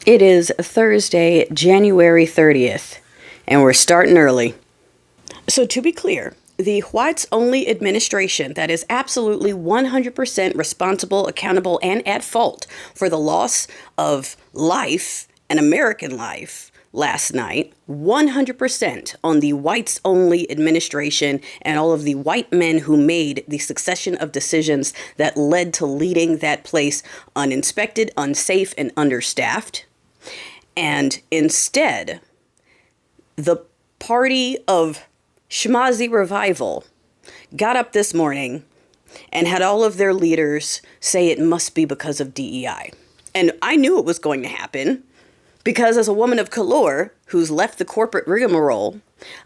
It is Thursday, January 30th, and we're starting early. So to be clear, the whites-only administration that is absolutely 100% responsible, accountable, and at fault for the loss of life, an American life, last night, 100% on the whites-only administration and all of the white men who made the succession of decisions that led to leading that place uninspected, unsafe, and understaffed. And instead, the party of Schmazi Revival got up this morning and had all of their leaders say it must be because of DEI. And I knew it was going to happen because as a woman of color who's left the corporate rigmarole,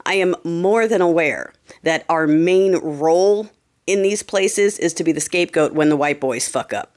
I am more than aware that our main role in these places is to be the scapegoat when the white boys fuck up.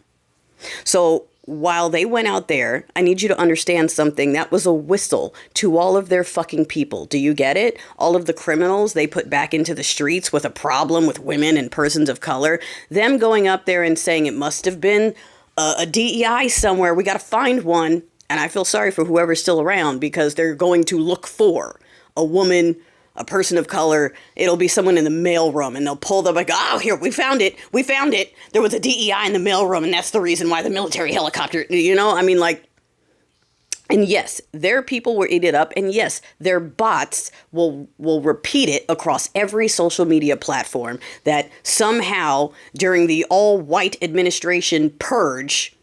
So while they went out there, I need you to understand something. That was a whistle to all of their fucking people. Do you get it? All of the criminals they put back into the streets with a problem with women and persons of color. Them going up there and saying it must have been a DEI somewhere. We got to find one. And I feel sorry for whoever's still around because they're going to look for a woman, a person of color. It'll be someone in the mailroom and they'll pull them like, oh, here, we found it. We found it. There was a DEI in the mailroom and that's the reason why the military helicopter, and yes, their people were eaten up. And yes, their bots will repeat it across every social media platform that somehow during the all-white administration purge,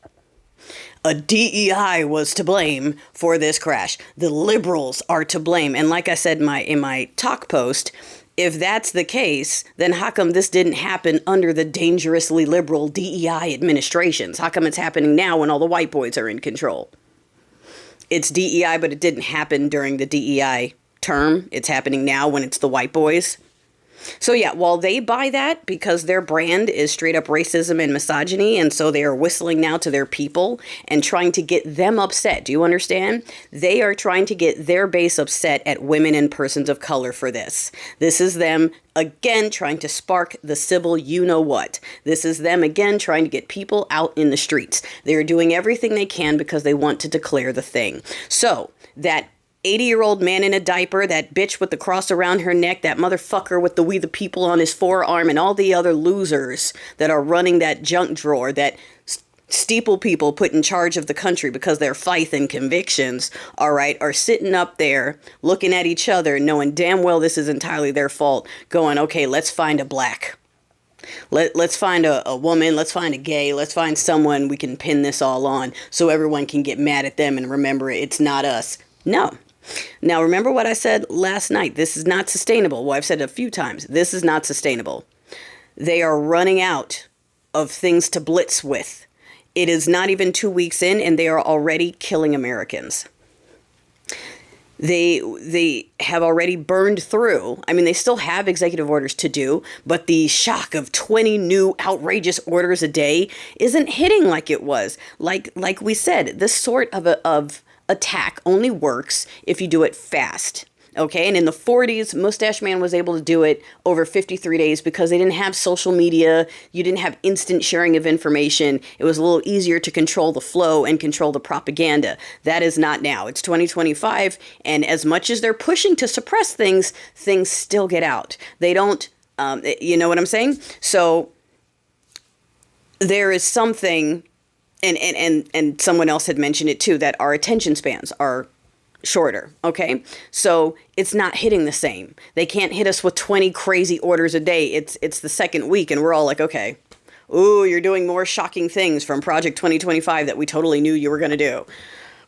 a DEI was to blame for this crash. The liberals are to blame. And like I said in my talk post, if that's the case, then how come this didn't happen under the dangerously liberal DEI administrations? How come it's happening now when all the white boys are in control? It's DEI, but it didn't happen during the DEI term. It's happening now when it's the white boys. So yeah, while they buy that because their brand is straight up racism and misogyny, and so they are whistling now to their people and trying to get them upset. Do you understand? They are trying to get their base upset at women and persons of color for this. This is them again trying to spark the civil you-know-what. This is them again trying to get people out in the streets. They are doing everything they can because they want to declare the thing. So that 80-year-old man in a diaper, that bitch with the cross around her neck, that motherfucker with the We the People on his forearm, and all the other losers that are running that junk drawer that steeple people put in charge of the country because their faith and convictions, all right, are sitting up there looking at each other, knowing damn well this is entirely their fault, going, okay, let's find a black. Let's find a woman, let's find a gay, let's find someone we can pin this all on so everyone can get mad at them and remember it's not us. No. Now, remember what I said last night. This is not sustainable. Well, I've said it a few times. This is not sustainable. They are running out of things to blitz with. It is not even 2 weeks in, and they are already killing Americans. They have already burned through. I mean, they still have executive orders to do, but the shock of 20 new outrageous orders a day isn't hitting like it was. Like we said, this sort of attack only works if you do it fast. Okay, and in the 40s, Mustache Man was able to do it over 53 days because they didn't have social media. You didn't have instant sharing of information. It was a little easier to control the flow and control the propaganda. That is not now. It's 2025, and as much as they're pushing to suppress things, things still get out. They don't, you know what I'm saying? So there is something, and someone else had mentioned it too, that our attention spans are shorter, okay? So it's not hitting the same. They can't hit us with 20 crazy orders a day. It's the second week and we're all like, okay, ooh, you're doing more shocking things from Project 2025 that we totally knew you were going to do.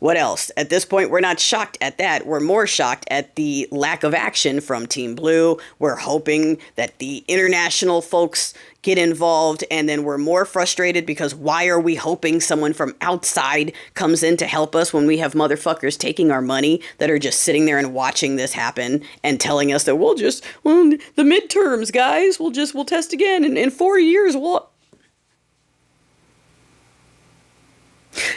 What else? At this point, we're not shocked at that. We're more shocked at the lack of action from Team Blue. We're hoping that the international folks get involved, and then we're more frustrated because why are we hoping someone from outside comes in to help us when we have motherfuckers taking our money that are just sitting there and watching this happen and telling us that the midterms, guys, we'll test again in 4 years.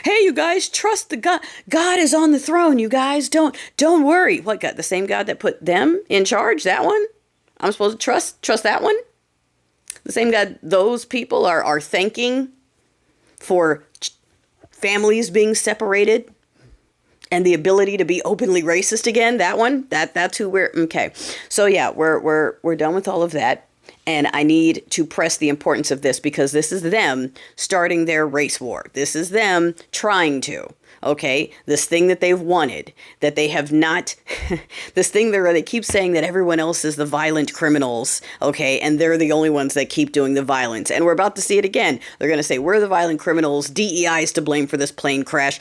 Hey, you guys, trust the God. God is on the throne, you guys. Don't worry. What God? The same God that put them in charge? That one? I'm supposed to trust that one? The same God those people are thanking for families being separated And the ability to be openly racist again, that's who we're okay. So yeah, we're done with all of that. And I need to press the importance of this because this is them starting their race war. This is them trying to. Okay, this thing that they've wanted, that they have not, this thing where they keep saying that everyone else is the violent criminals, okay, and they're the only ones that keep doing the violence. And we're about to see it again. They're going to say, we're the violent criminals, DEI is to blame for this plane crash.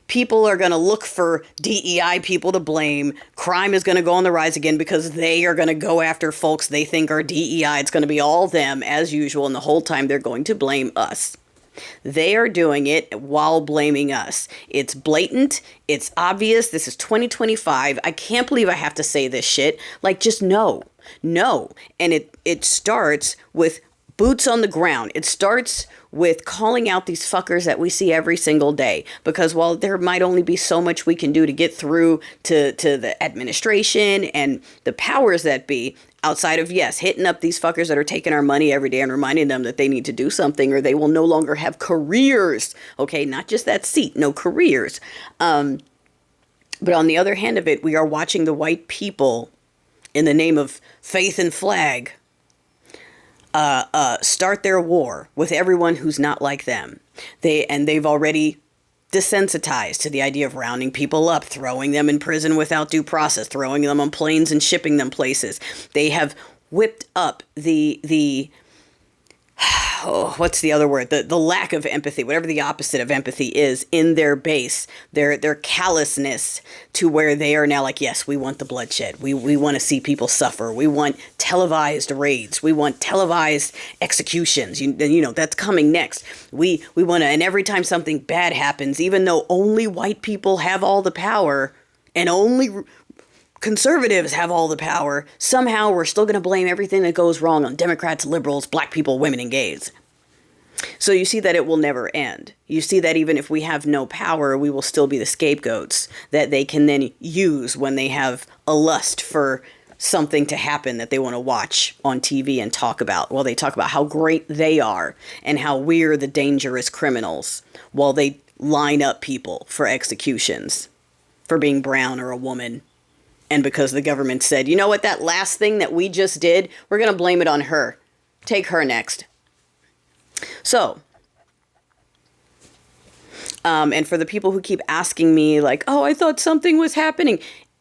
People are going to look for DEI people to blame. Crime is going to go on the rise again because they are going to go after folks they think are DEI. It's going to be all them as usual, and the whole time they're going to blame us. They are doing it while blaming us. It's blatant. It's obvious. This is 2025. I can't believe I have to say this shit. Like, just no. And it starts with boots on the ground. It starts with calling out these fuckers that we see every single day. Because while there might only be so much we can do to get through to the administration and the powers that be, outside of, yes, hitting up these fuckers that are taking our money every day and reminding them that they need to do something or they will no longer have careers. Okay, not just that seat, no careers. But on the other hand of it, we are watching the white people in the name of faith and flag start their war with everyone who's not like them. They've already desensitized to the idea of rounding people up, throwing them in prison without due process, throwing them on planes and shipping them places. They have whipped up the what's the other word? The lack of empathy, whatever the opposite of empathy is in their base, their callousness to where they are now like, yes, we want the bloodshed. We want to see people suffer. We want televised raids. We want televised executions. You know, that's coming next. We want to, and every time something bad happens, even though only white people have all the power and only conservatives have all the power, somehow we're still going to blame everything that goes wrong on Democrats, liberals, black people, women, and gays. So you see that it will never end. You see that even if we have no power, we will still be the scapegoats that they can then use when they have a lust for something to happen that they want to watch on TV and talk about. Well, they talk about how great they are and how we're the dangerous criminals while they line up people for executions for being brown or a woman. And because the government said, you know what, that last thing that we just did, we're going to blame it on her. Take her next. So, and for the people who keep asking me like, oh, I thought something was happening.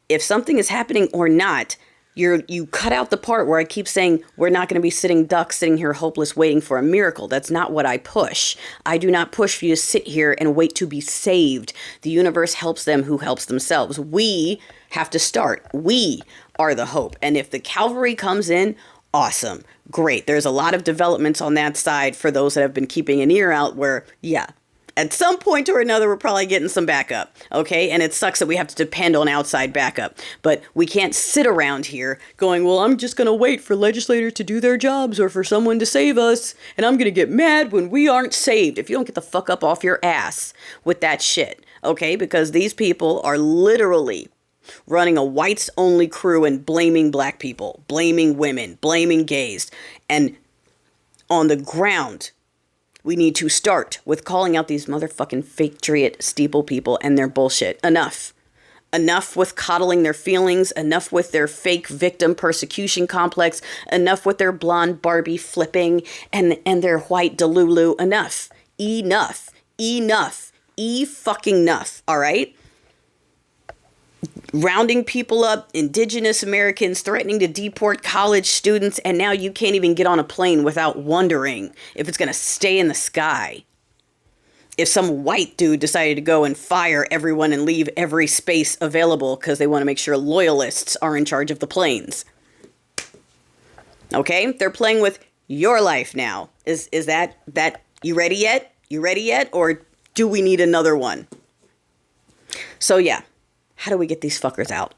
If something is happening or not, you cut out the part where I keep saying we're not going to be sitting ducks, sitting here hopeless, waiting for a miracle. That's not what I push. I do not push for you to sit here and wait to be saved. The universe helps them who helps themselves. We have to start. We are the hope. And if the cavalry comes in, awesome. Great. There's a lot of developments on that side for those that have been keeping an ear out where, yeah, at some point or another, we're probably getting some backup, okay? And it sucks that we have to depend on outside backup. But we can't sit around here going, well, I'm just going to wait for legislators to do their jobs or for someone to save us. And I'm going to get mad when we aren't saved if you don't get the fuck up off your ass with that shit, okay? Because these people are literally running a whites-only crew and blaming black people, blaming women, blaming gays. And on the ground, we need to start with calling out these motherfucking fake-triot steeple people and their bullshit. Enough. Enough with coddling their feelings. Enough with their fake victim persecution complex. Enough with their blonde Barbie flipping and their white Delulu. Enough. Enough. Enough. E-fucking enough. All right? Rounding people up, indigenous Americans, threatening to deport college students, and now you can't even get on a plane without wondering if it's going to stay in the sky. If some white dude decided to go and fire everyone and leave every space available because they want to make sure loyalists are in charge of the planes. Okay? They're playing with your life now. Is that you ready yet? You ready yet? Or do we need another one? So yeah. How do we get these fuckers out?